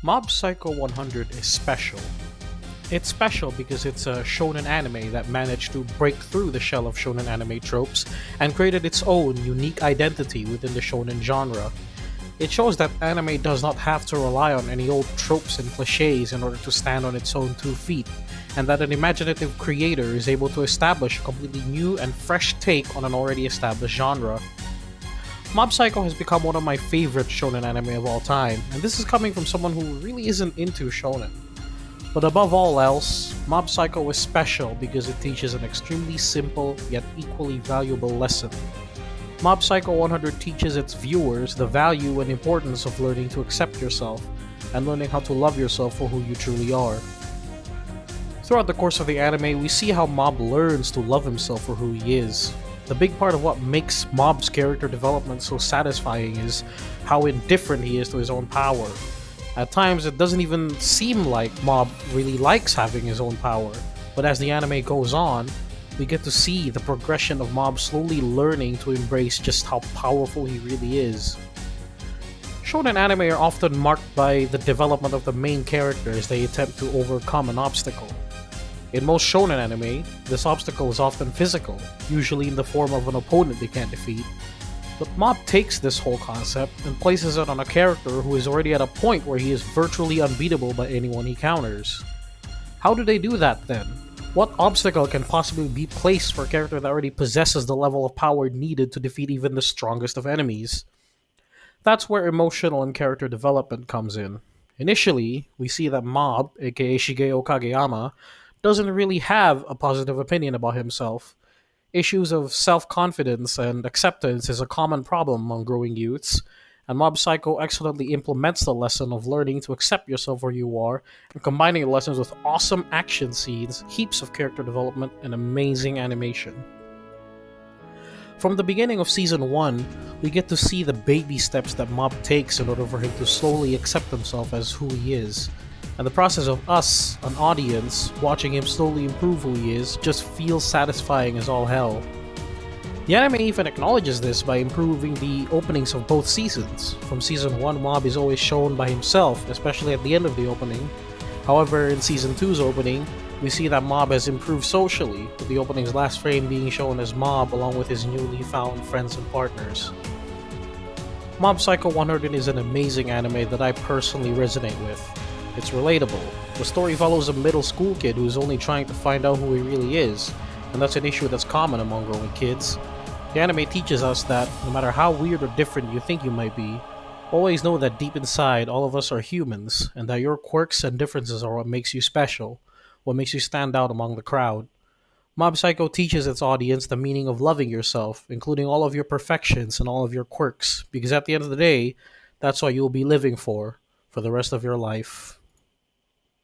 Mob Psycho 100 is special. It's special because it's a shonen anime that managed to break through the shell of shonen anime tropes and created its own unique identity within the shonen genre. It shows that anime does not have to rely on any old tropes and cliches in order to stand on its own 2 feet, and that an imaginative creator is able to establish a completely new and fresh take on an already established genre. Mob Psycho has become one of my favorite shonen anime of all time, and this is coming from someone who really isn't into shonen. But above all else, Mob Psycho is special because it teaches an extremely simple yet equally valuable lesson. Mob Psycho 100 teaches its viewers the value and importance of learning to accept yourself and learning how to love yourself for who you truly are. Throughout the course of the anime, we see how Mob learns to love himself for who he is. The big part of what makes Mob's character development so satisfying is how indifferent he is to his own power. At times, it doesn't even seem like Mob really likes having his own power, but as the anime goes on, we get to see the progression of Mob slowly learning to embrace just how powerful he really is. Shonen anime are often marked by the development of the main character as they attempt to overcome an obstacle. In most shonen anime, this obstacle is often physical, usually in the form of an opponent they can't defeat. But Mob takes this whole concept and places it on a character who is already at a point where he is virtually unbeatable by anyone he counters. How do they do that then? What obstacle can possibly be placed for a character that already possesses the level of power needed to defeat even the strongest of enemies? That's where emotional and character development comes in. Initially, we see that Mob, aka Shigeo Kageyama, doesn't really have a positive opinion about himself. Issues of self confidence and acceptance is a common problem among growing youths, and Mob Psycho excellently implements the lesson of learning to accept yourself where you are and combining the lessons with awesome action scenes, heaps of character development, and amazing animation. From the beginning of season 1, we get to see the baby steps that Mob takes in order for him to slowly accept himself as who he is. And the process of us, an audience, watching him slowly improve who he is just feels satisfying as all hell. The anime even acknowledges this by improving the openings of both seasons. From season 1, Mob is always shown by himself, especially at the end of the opening. However, in season 2's opening, we see that Mob has improved socially, with the opening's last frame being shown as Mob along with his newly found friends and partners. Mob Psycho 100 is an amazing anime that I personally resonate with. It's relatable. The story follows a middle school kid who's only trying to find out who he really is, and that's an issue that's common among growing kids. The anime teaches us that no matter how weird or different you think you might be, always know that deep inside all of us are humans, and that your quirks and differences are what makes you special, what makes you stand out among the crowd. Mob Psycho teaches its audience the meaning of loving yourself, including all of your perfections and all of your quirks, because at the end of the day, that's what you'll be living for the rest of your life.